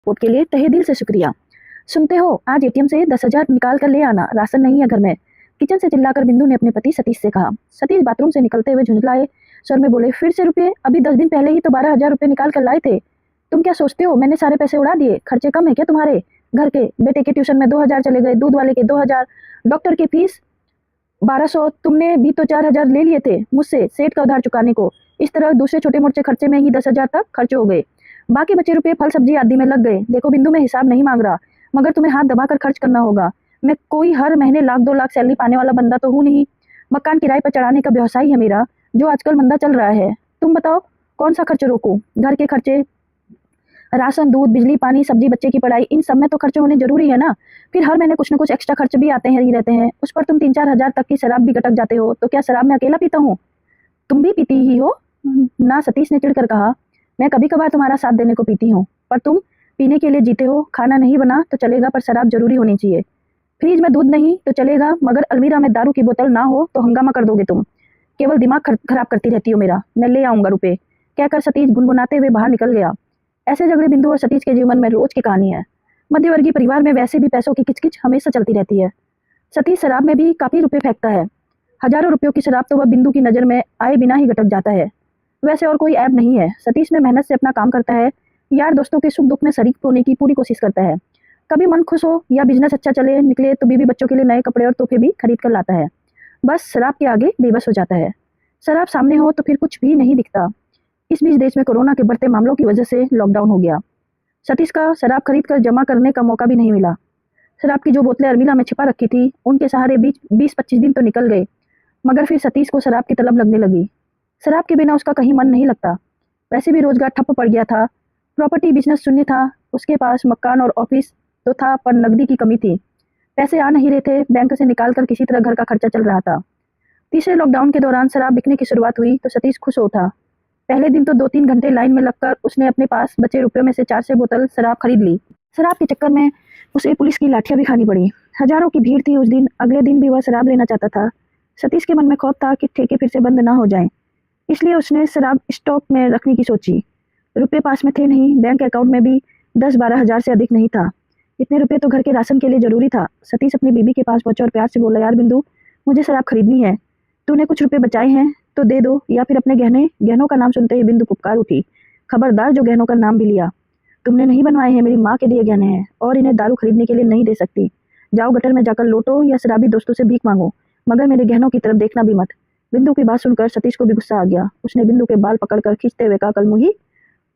Support के लिए तहे दिल से शुक्रिया। सुनते हो, आज एटीएम से 10,000 निकाल कर ले आना, राशन नहीं है घर में। किचन से चिल्लाकर बिंदु ने अपने पति सतीश से कहा। सतीश बाथरूम से निकलते हुए झुंझलाए स्वर में बोले, फिर से रुपये? अभी 10 दिन पहले ही तो 12,000 रुपये निकाल कर लाए थे। तुम क्या सोचते हो मैंने सारे पैसे उड़ा दिए? खर्चे कम है क्या तुम्हारे घर के? बेटे के ट्यूशन में 2,000 चले गए, दूध वाले के 2,000, डॉक्टर की फीस 1,200, तुमने भी तो 4,000 ले लिए थे मुझसे सेठ का उधार चुकाने को। इस तरह दूसरे छोटे मोटे खर्चे में ही 10,000 तक खर्च हो गए। बाकी बचे रुपये फल सब्जी आदि में लग गए। देखो बिंदु, मैं हिसाब नहीं मांग रहा, मगर तुम्हें हाथ दबाकर खर्च करना होगा। मैं कोई हर महीने 1,00,000-2,00,000 सैलरी पाने वाला बंदा तो हूँ नहीं। मकान किराए पर चढ़ाने का व्यवसाय है मेरा, जो आजकल मंदा चल रहा है। तुम बताओ कौन सा खर्च रोकूं? घर के खर्चे, राशन, दूध, बिजली, पानी, सब्जी, बच्चे की पढ़ाई, इन सब में तो खर्चे होने जरूरी है ना। फिर हर महीने कुछ न कुछ एक्स्ट्रा खर्च भी आते हैं ही रहते हैं। उस पर तुम 3-4 हजार तक की शराब भी गटक जाते हो। तो क्या शराब मैं अकेला पीता हूँ? तुम भी पीती ही हो ना? सतीश ने चिढ़कर कहा। मैं कभी कभार तुम्हारा साथ देने को पीती हूँ, पर तुम पीने के लिए जीते हो। खाना नहीं बना तो चलेगा, पर शराब जरूरी होनी चाहिए। फ्रिज में दूध नहीं तो चलेगा, मगर अलमीरा में दारू की बोतल ना हो तो हंगामा कर दोगे तुम। केवल दिमाग खराब करती रहती हो मेरा। मैं ले आऊंगा रुपए, कहकर सतीश गुनगुनाते हुए बाहर निकल गया। ऐसे झगड़े बिंदु और सतीश के जीवन में रोज की कहानी है। मध्यवर्गीय परिवार में वैसे भी पैसों की किचकिच हमेशा चलती रहती है। सतीश शराब में भी काफी रुपए फेंकता है। हजारों रुपयों की शराब तो वह बिंदु की नजर में आए बिना ही गटक जाता है। वैसे और कोई ऐब नहीं है। सतीश में मेहनत से अपना काम करता है, यार दोस्तों के सुख दुख में शरीक होने की पूरी कोशिश करता है। कभी मन खुश हो या बिजनेस अच्छा चले निकले तो बीवी बच्चों के लिए नए कपड़े और तोहफे भी खरीद कर लाता है। बस शराब के आगे बेबस हो जाता है। शराब सामने हो तो फिर कुछ भी नहीं दिखता। इस बीच देश में कोरोना के बढ़ते मामलों की वजह से लॉकडाउन हो गया। सतीश का शराब खरीद कर जमा करने का मौका भी नहीं मिला। शराब की जो बोतलें अलमीरा में छिपा रखी थी, उनके सहारे 20-25 दिन तो निकल गए, मगर फिर सतीश को शराब की तलब लगने लगी। शराब के बिना उसका कहीं मन नहीं लगता। वैसे भी रोजगार ठप्प पड़ गया था। प्रॉपर्टी बिजनेस शून्य था। उसके पास मकान और ऑफिस तो था, पर नकदी की कमी थी। पैसे आ नहीं रहे थे। बैंक से निकाल कर किसी तरह घर का खर्चा चल रहा था। तीसरे लॉकडाउन के दौरान शराब बिकने की शुरुआत हुई तो सतीश खुश उठा। पहले दिन तो 2-3 घंटे लाइन में लगकर उसने अपने पास बचे रुपयों में से 400 बोतल शराब खरीद ली। शराब के चक्कर में उसे पुलिस की लाठियां भी खानी पड़ी। हजारों की भीड़ थी उस दिन। अगले दिन भी वह शराब लेना चाहता था। सतीश के मन में खौफ था कि ठेके फिर से बंद ना हो जाएं, इसलिए उसने शराब स्टॉक में रखने की सोची। रुपये पास में थे नहीं, बैंक अकाउंट में भी 10-12 हजार से अधिक नहीं था। इतने रुपये तो घर के राशन के लिए जरूरी था। सतीश अपनी बीबी के पास पहुंचा और प्यार से बोला, यार बिंदु, मुझे शराब खरीदनी है। तूने कुछ रुपए बचाए हैं तो दे दो, या फिर अपने गहनों का नाम सुनते ही बिंदु पुकार उठी। खबरदार, जो गहनों का नाम भी लिया। तुमने नहीं बनवाए हैं, मेरी माँ के दिए गहने हैं, और इन्हें दारू खरीदने के लिए नहीं दे सकती। जाओ गटर में जाकर लोटो या शराबी दोस्तों से भीख मांगो, मगर मेरे गहनों की तरफ देखना भी मत। बिंदु की बात सुनकर सतीश को भी गुस्सा आ गया। उसने बिंदु के बाल पकड़कर खींचते हुए कहा, कलमुही,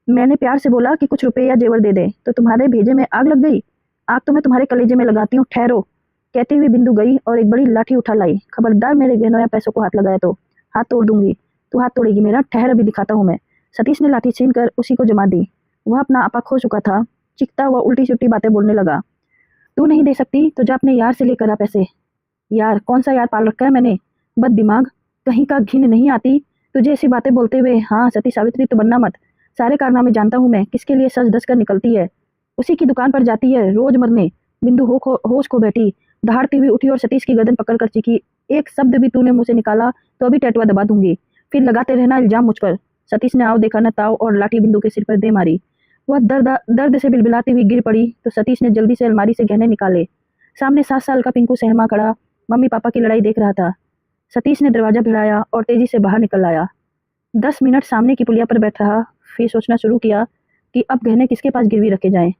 मैंने प्यार से बोला कि कुछ रुपए या जेवर दे दे, तो तुम्हारे भेजे में आग लग गई। आग तो मैं तुम्हारे कलेजे में लगाती हूँ, ठहरो। कहती हुई बिंदु गई और एक बड़ी लाठी उठा लाई। खबरदार मेरे गहनों या पैसों को हाथ लगाया तो हाथ तोड़ दूंगी। तू हाथ तोड़ेगी मेरा? ठहर, अभी दिखाता हूँ मैं। सतीश ने लाठी छीन कर उसी को जमा दी। वह अपना आपा खो चुका था। चिकता हुआ उल्टी सुल्टी बातें बोलने लगा। तू नहीं दे सकती तो जा अपने यार से लेकर आ पैसे। यार? कौन सा यार पाल रखा है मैंने? बद दिमाग कहीं का, घिन नहीं आती तुझे ऐसी बातें बोलते हुए? हाँ, सती सावित्री तो बनना मत। सारे कारनामे जानता हूँ मैं, किसके लिए सज धज कर निकलती है। उसी की दुकान पर जाती है रोज मरने। बिंदु होश खो बैठी, दहाड़ती हुई उठी और सतीश की गर्दन पकड़कर चीखी, एक शब्द भी तूने मुंह से निकाला तो अभी टैटुआ दबा दूंगी। फिर लगाते रहना इल्जाम मुझ पर। सतीश ने आओ देखा न ताव और लाठी बिंदु के सिर पर दे मारी। वह दर्द से बिलबिलाती हुई गिर पड़ी तो सतीश ने जल्दी से अलमारी से गहने निकाले। सामने 7 साल का पिंकू सहमा खड़ा मम्मी पापा की लड़ाई देख रहा था। सतीश ने दरवाजा भिड़ाया और तेजी से बाहर निकल आया। 10 मिनट सामने की पुलिया पर बैठ रहा, फिर सोचना शुरू किया कि अब गहने किसके पास गिरवी रखे जाएं।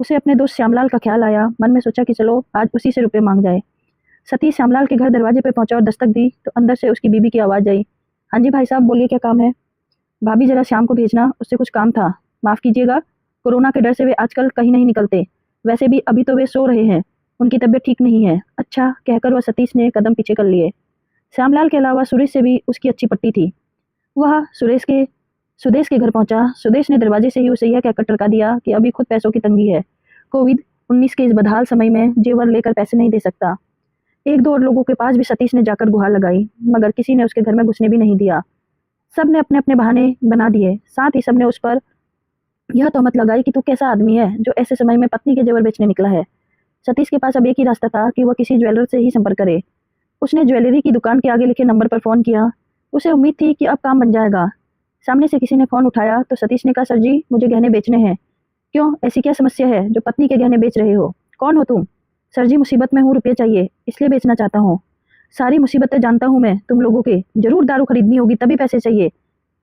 उसे अपने दोस्त श्यामलाल का ख्याल आया। मन में सोचा कि चलो आज उसी से रुपए मांग जाए। सतीश श्यामलाल के घर दरवाजे पर पहुंचा और दस्तक दी तो अंदर से उसकी बीबी की आवाज आई, हाँ जी भाई साहब, बोलिए क्या काम है? भाभी जरा श्याम को भेजना, उससे कुछ काम था। माफ कीजिएगा, कोरोना के डर से वे आजकल कहीं नहीं निकलते। वैसे भी अभी तो वे सो रहे हैं, उनकी तबीयत ठीक नहीं है। अच्छा, कहकर वह सतीश ने कदम पीछे कर लिए। श्यामलाल के अलावा सुरेश से भी उसकी अच्छी पट्टी थी। वह सुदेश के घर पहुंचा। सुदेश ने दरवाजे से ही उसे यह कहकर टरका दिया कि अभी खुद पैसों की तंगी है। कोविड-19 के इस बदहाल समय में जेवर लेकर पैसे नहीं दे सकता। 1-2 और लोगों के पास भी सतीश ने जाकर गुहार लगाई, मगर किसी ने उसके घर में घुसने भी नहीं दिया। सब ने अपने अपने बहाने बना दिए। साथ ही सबने उस पर यह तोहमत लगाई कि तू कैसा आदमी है जो ऐसे समय में पत्नी के जेवर बेचने निकला है। सतीश के पास अब एक ही रास्ता था कि वह किसी ज्वेलर से ही संपर्क करे। उसने ज्वेलरी की दुकान के आगे लिखे नंबर पर फोन किया। उसे उम्मीद थी कि अब काम बन जाएगा। सामने से किसी ने फोन उठाया तो सतीश ने कहा, सर जी, मुझे गहने बेचने हैं। क्यों, ऐसी क्या समस्या है जो पत्नी के गहने बेच रहे हो? कौन हो तुम? सर जी, मुसीबत में हूँ, रुपये चाहिए, इसलिए बेचना चाहता हूँ। सारी मुसीबतें जानता हूँ मैं तुम लोगों के, जरूर दारू खरीदनी होगी तभी पैसे चाहिए।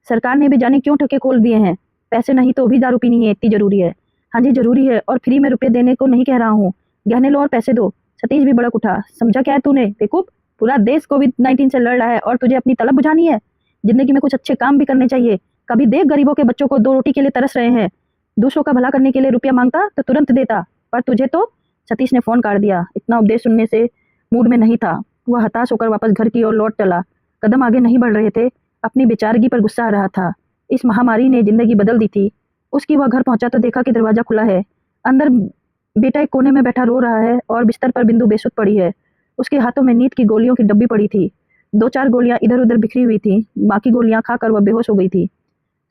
सरकार ने भी जाने क्यों ठेके खोल दिए हैं, पैसे नहीं तो भी दारू पीनी है, इतनी जरूरी है। हाँ जी जरूरी है, और फ्री में रुपये देने को नहीं कह रहा हूँ, गहने लो और पैसे दो। सतीश भी भड़क उठा, समझा क्या है तूने बेवकूफ? पूरा देश कोविड-19 से लड़ रहा है और तुझे अपनी तलब बुझानी है? जिंदगी में कुछ अच्छे काम भी करने चाहिए। कभी देख गरीबों के बच्चों को 2 रोटी के लिए तरस रहे हैं, दूसरों का भला करने के लिए रुपया मांगता तो तुरंत देता, पर तुझे तो। सतीश ने फोन काट दिया, इतना उपदेश सुनने से मूड में नहीं था। वह हताश होकर वापस घर की ओर लौट चला। कदम आगे नहीं बढ़ रहे थे, अपनी बेचारगी पर गुस्सा आ रहा था। इस महामारी ने जिंदगी बदल दी थी उसकी। वह घर पहुंचा तो देखा कि दरवाजा खुला है। अंदर बेटा एक कोने में बैठा रो रहा है और बिस्तर पर बिंदु बेसुध पड़ी है। उसके हाथों में नींद की गोलियों की डब्बी पड़ी थी। 2-4 गोलियां इधर उधर बिखरी हुई थी, बाकी गोलियां खाकर वह बेहोश हो गई थी।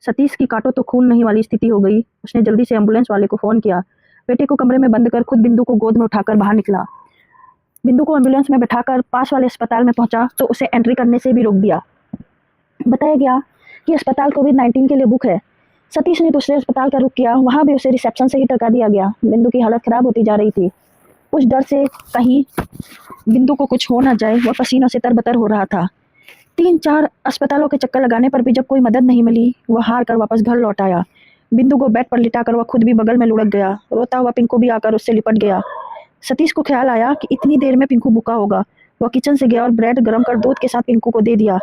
सतीश की काटो तो खून नहीं वाली स्थिति हो गई। उसने जल्दी से एम्बुलेंस वाले को फोन किया। बेटे को कमरे में बंद कर खुद बिंदु को गोद में उठाकर बाहर निकला। बिंदु को एम्बुलेंस में बैठाकर पास वाले अस्पताल में पहुंचा तो उसे एंट्री करने से भी रोक दिया। बताया गया कि अस्पताल कोविड-19 के लिए बुक है। सतीश ने दूसरे अस्पताल का रुख किया, वहां भी उसे रिसेप्शन से ही टरका दिया गया। बिंदु की हालत खराब होती जा रही थी। उस डर से कहीं बिंदु को कुछ हो ना जाए, वह पसीनों से तरबतर हो रहा था। 3-4 अस्पतालों के चक्कर लगाने पर भी जब कोई मदद नहीं मिली, वह हार कर वापस घर लौट आया। बिंदु को बेड पर लिटाकर वह खुद भी बगल में लुढ़क गया। रोता हुआ पिंकू भी आकर उससे लिपट गया। सतीश को ख्याल आया कि इतनी देर में पिंकू भूखा होगा। वह किचन से गया और ब्रेड गरम कर दूध के साथ पिंकू को दे दिया।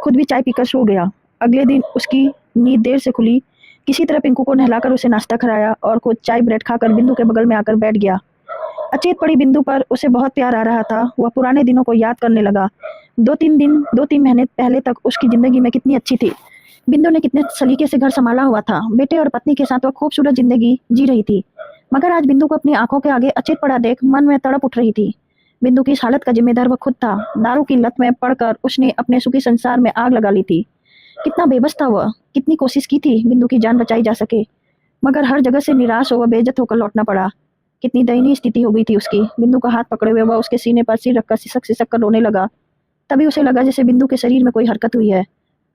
खुद भी चाय पीकर सो गया। अगले दिन उसकी नींद देर से खुली। किसी तरह पिंकू को नहलाकर उसे नाश्ता कराया और खुद चाय ब्रेड खाकर बिंदु के बगल में आकर बैठ गया। अचेत पड़ी बिंदु पर उसे बहुत प्यार आ रहा था। वह पुराने दिनों को याद करने लगा। 2-3 महीने पहले तक उसकी जिंदगी में कितनी अच्छी थी। बिंदु ने कितने सलीके से घर संभाला हुआ था। बेटे और पत्नी के साथ वह खूबसूरत जिंदगी जी रही थी। मगर आज बिंदु को अपनी आंखों के आगे अचेत पड़ा देख मन में तड़प उठ रही थी। बिंदु की इस हालत का जिम्मेदार वह खुद था। दारू की लत में पड़कर उसने अपने सुखी संसार में आग लगा ली थी। कितना बेबस था वह, कितनी कोशिश की थी बिंदु की जान बचाई जा सके, मगर हर जगह से निराश हो वह बेइज्जत होकर लौटना पड़ा। कितनी दयनीय स्थिति हो गई थी उसकी। बिंदु का हाथ पकड़े हुए वह उसके सीने पर सिर रखकर सिसक सिसक कर रोने लगा। तभी उसे लगा जैसे बिंदु के शरीर में कोई हरकत हुई है।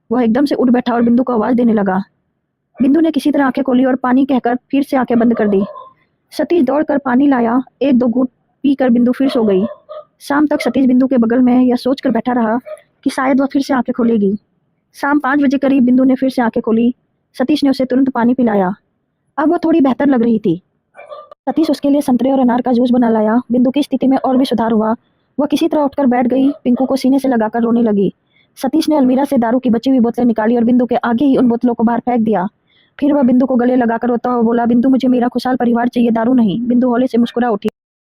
वह एकदम से उठ बैठा और बिंदु को आवाज देने लगा। बिंदु ने किसी तरह आंखें खोली और पानी कहकर फिर से आंखें बंद कर दी। सतीश दौड़कर पानी लाया। 1-2 घूंट पीकर बिंदु फिर सो गई। शाम तक सतीश बिंदु के बगल में यह सोचकर बैठा रहा कि शायद वह फिर से आंखें खोलेगी। शाम 5 बजे करीब बिंदु ने फिर से आंखें खोली। सतीश ने उसे तुरंत पानी पिलाया। अब वह थोड़ी बेहतर लग रही थी। सतीश उसके लिए संतरे और अनार का जूस बना लाया। बिंदु की स्थिति में और भी सुधार हुआ। वह किसी तरह उठकर बैठ गई, पिंकू को सीने से लगाकर रोने लगी। सतीश ने अलमीरा से दारू की बची हुई बोतलें निकाली और बिंदु के आगे ही उन बोतलों को बाहर फेंक दिया। फिर वह बिंदु को गले लगाकर रोता हुआ बोला, बिंदु मुझे मेरा खुशहाल परिवार चाहिए, दारू नहीं। बिंदु हौले से मुस्कुरा उठी।